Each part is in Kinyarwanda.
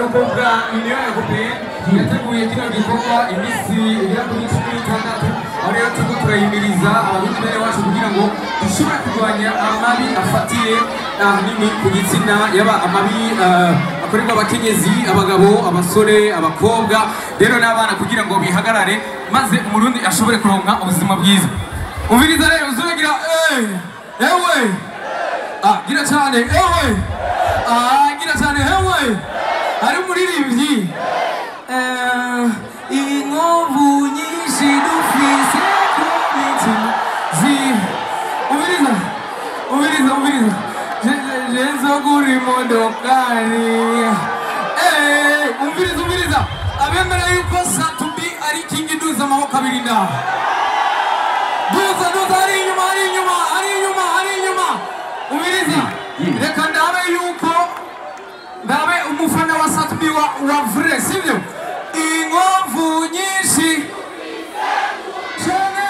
ukuvuga Union Européenne yateguye kino gikorwa imisi igera kuri 16 aho rero turiko turayimiriza abarundi bene wacu kugira ngo dushobore kurwanya amabi afatiye ahanini ku gitsina yaba amabi akorerwa abakenyezi abagabo abasore abakobwa rero n'abana kugira ngo bihagarare maze umurundi ashobore kuronka ubuzima bwiza umviriza rero uzogira ewe gira cyane ewe gira cyane ewe hari umuririmbyi inkovu nyinshi dufise ku mitima umviriza jenzo kuri modokari umviriza abemera yuko Satubi ari kingi duza amaboko abiri ndaho duza ari inyuma umviriza reka ndabe yuko ndabe umufana wa Satubi wa vrai sivyo inkovu nyinshi cyane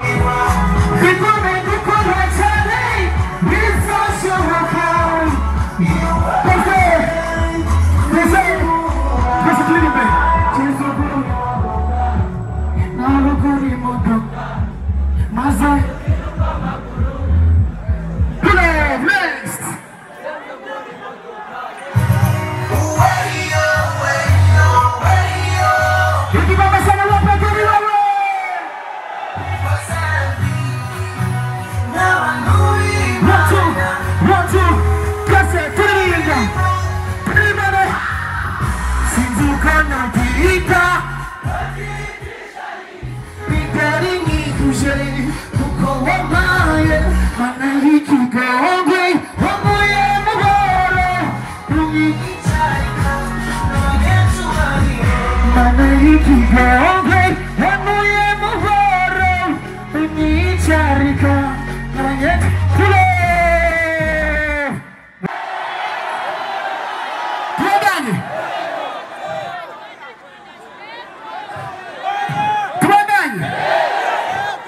Before they do come, I tell me, this is your ikigongwe wamuye muboro mana y'ikigongwe wamuye muboro unyicarika kule tubandanye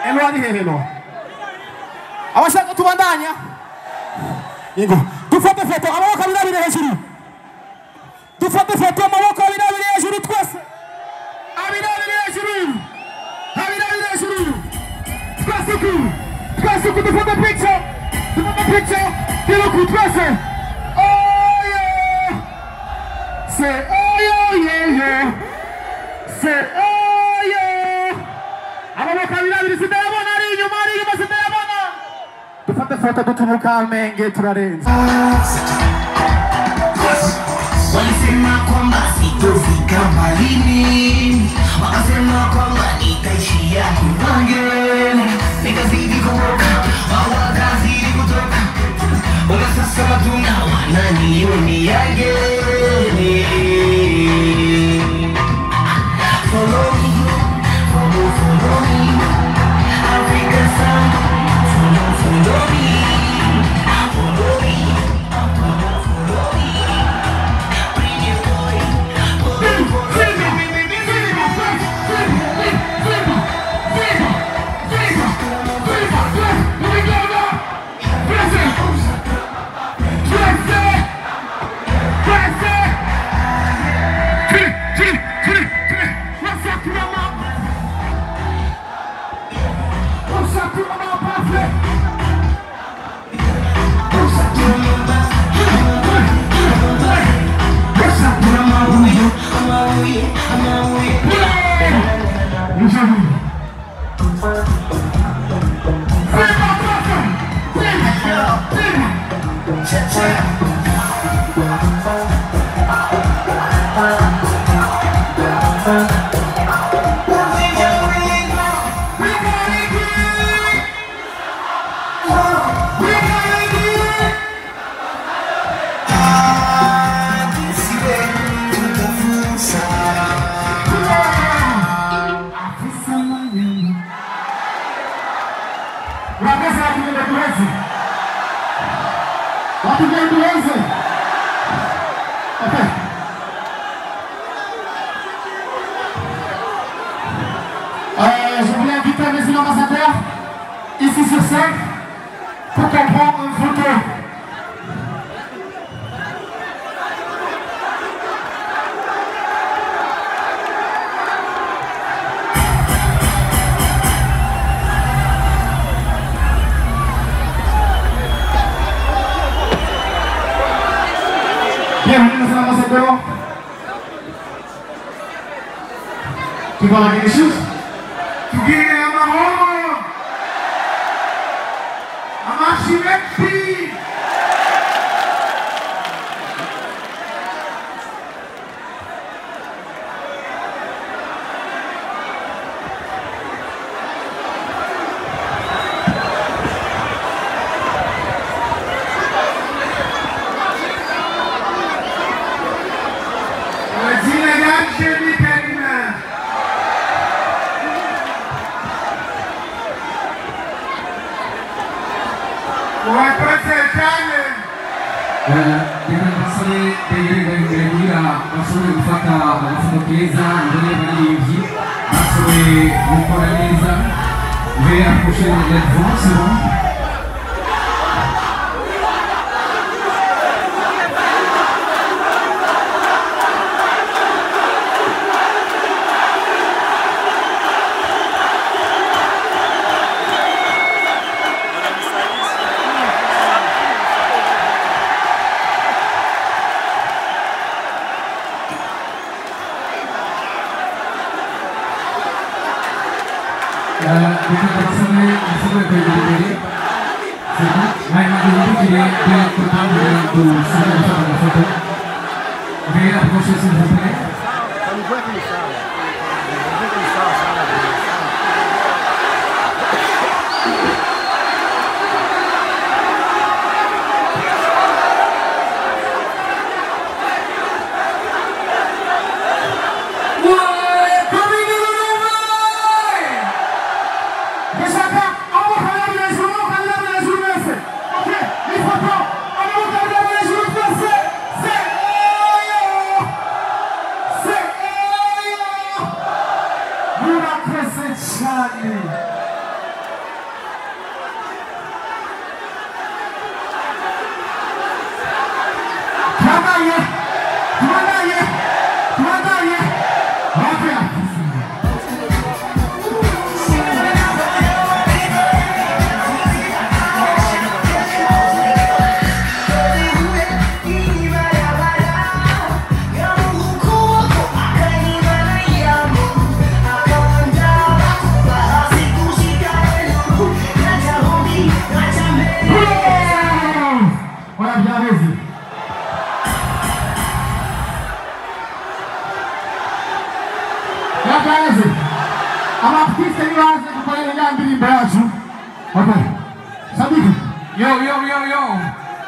elwani hehelo abashaka tubandanya yego dufate foto amaboko abiri hejuru dufate foto amaboko abiri hejuru twese abiri hejuru twese dufate picture kiruku twese oh yeah say oh yeah say oh yeah amaboko abiri sindabona ari inyuma sindabona dufate foto dutumuka amenge turarenza walisema kwamba sitofika mbalini wakasema kwamba nitaishia kivange nikazidi kuoka wakazidi kutoka unga sasa matunda wananioniage follow me Africa sound follow me Je voulais inviter mes ambassadeurs ici sur scène pour qu'on prenne une photo. Bienvenue mes ambassadeurs. Tu vas la quelque chose? Dengan pasal dari dia masuk ufata masuk keza dari bagi masuk memperolehnya vers la prochaine advance. Bukan personal, semua berdiri. Sebab main dulu dia pertama dengan tu semua sama foto. Dia proses sebenarnya. cyane.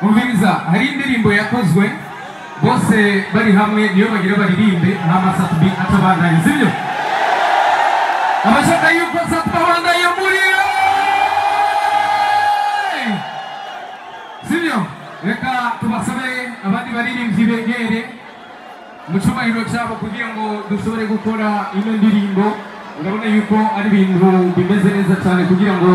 Umviriza hari indirimbo yakozwe bose bari hamwe niyo bagira baririmbe nta masatubi atabandanye sibyo abashaka yuko satabandanye muriyo sibyo reka tubasabe abandi baririmbyi begere mu cyubahiro cyabo kugira ngo dushobore gukora ino ndirimbo urabona yuko ari ibintu bimeze neza cyane kugira ngo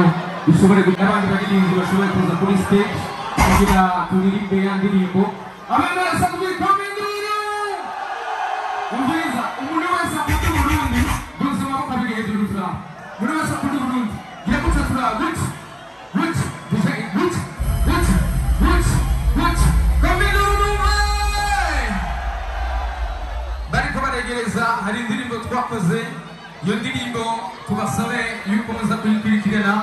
dushobore abandi baririmbyi bashobore kuza kuri stage kugira turirimbe ya ndirimbo abantu bose kubikoma induru umviriza umuntu wese afite Burundi duze amaboko abiri hejuru turaho umuntu wese afite Burundi gira gutya turaho gutya duze gutya koma induru bariko baregereza hari indirimbo twakoze iyo ndirimbo tubasabe yuko muza kuyikurikirana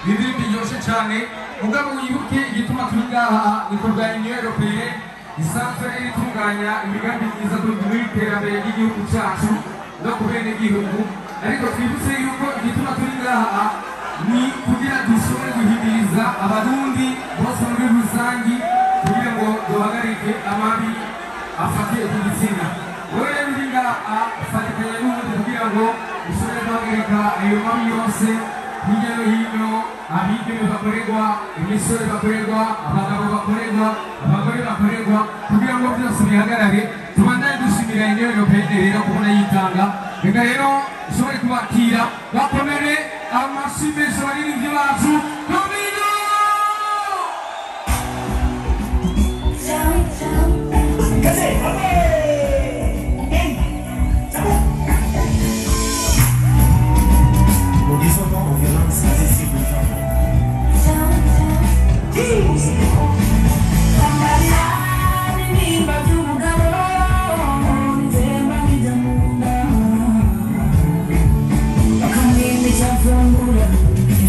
indirimbo iryoshe cyane mugabo wibuke igituma turi ngaha ni kurwanya Union Européenne isanzwe itunganya imigambi myiza ku iterambere ry'igihugu cyacu no ku bene gihugu ariko twibutse yuko igituma turi ngaha ni kugira dushobore guhimiriza abarundi bose muri rusangi kugira ngo duhagarike amabi afatiye ku gitsina wowe rero uri ngaha fatikanya n'ubundi kugira ngo dushobore guhagarika ayo mabi yose hirya no hino abigeme bakorerwa imisore bakorerwa abagabo bakorerwa abagore bakorerwa kugira ngo byose bihagarare tubandanye dushimira Union Européenne rero kubona yitanga reka rero ushobore kubakira bakomere amashyi menshi abaririmbyi bacu komino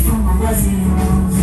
From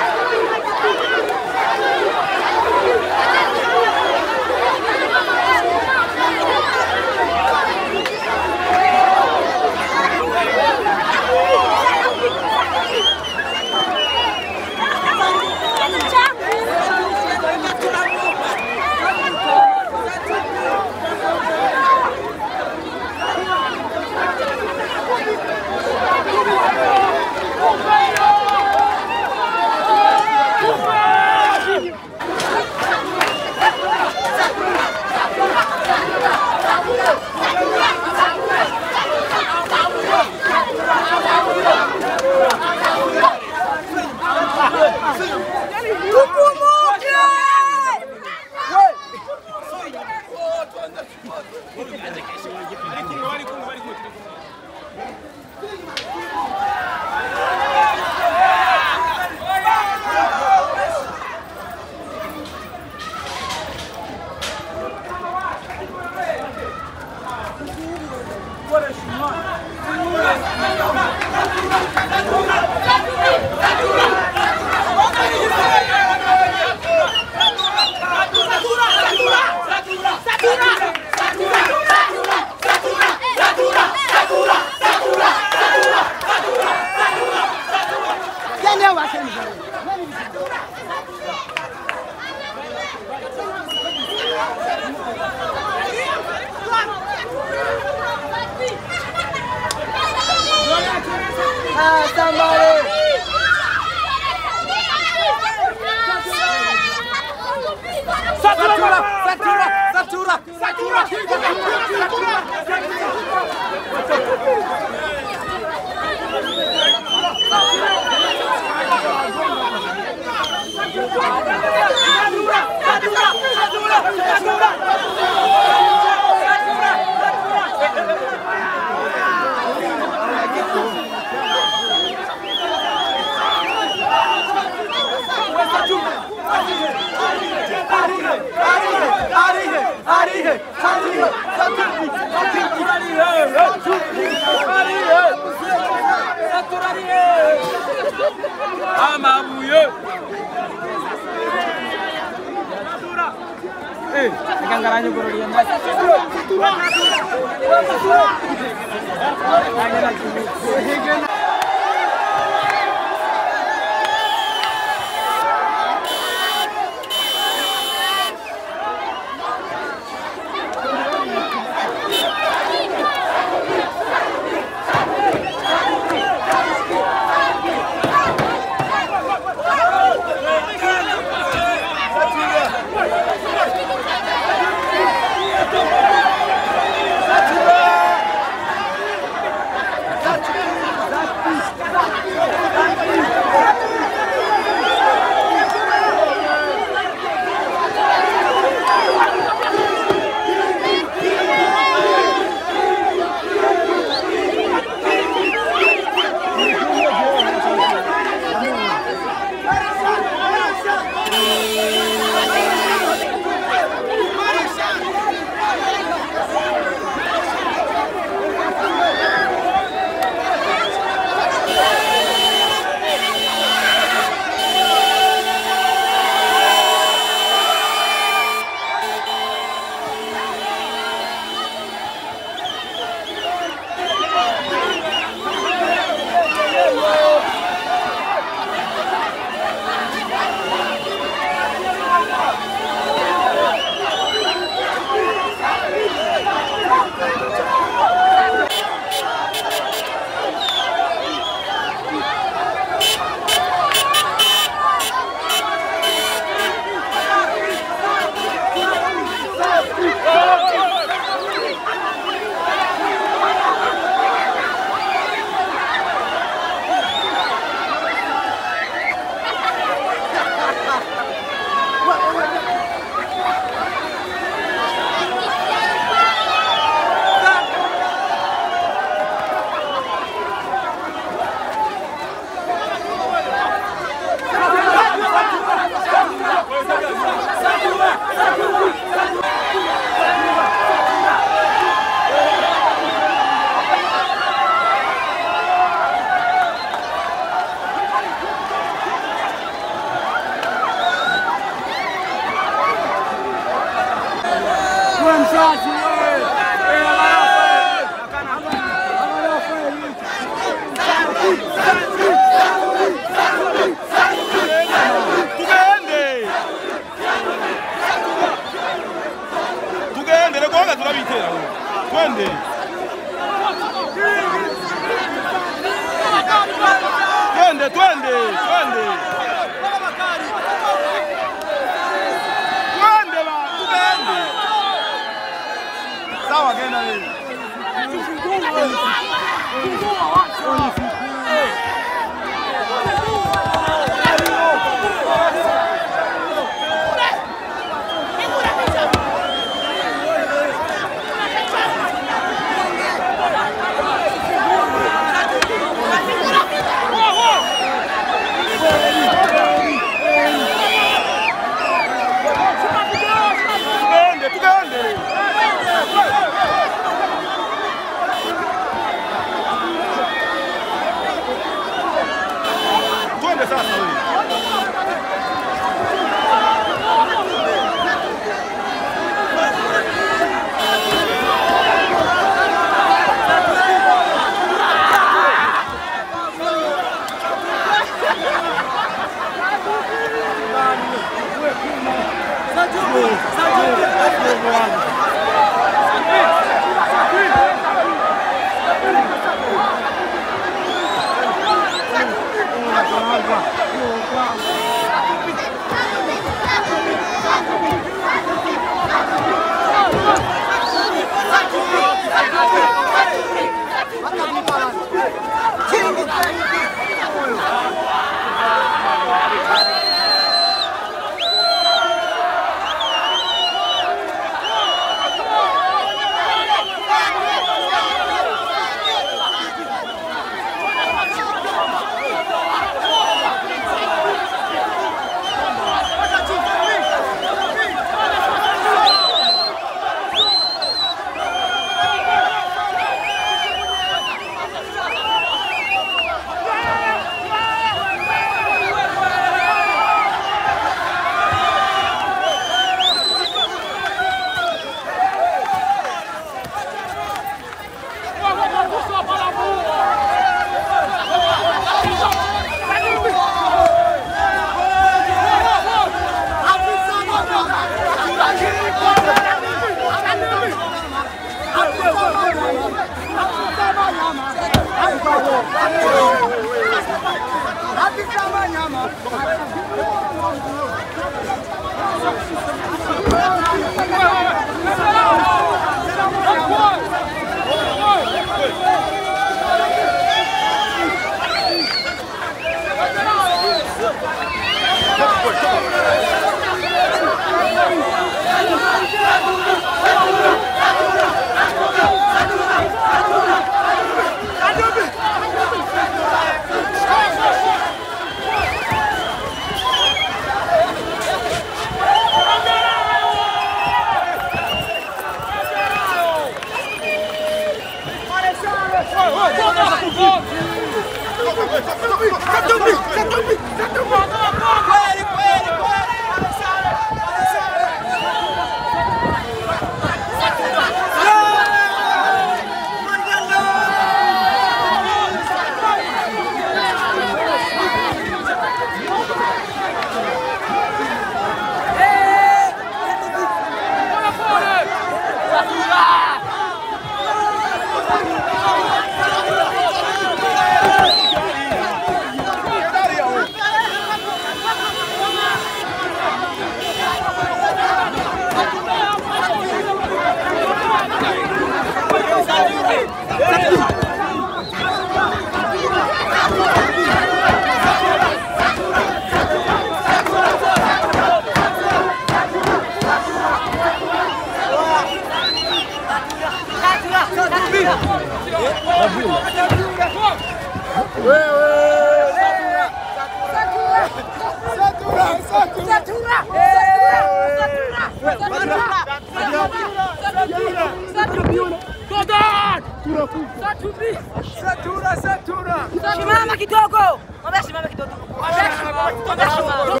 Simama kidogo. Simama kidogo.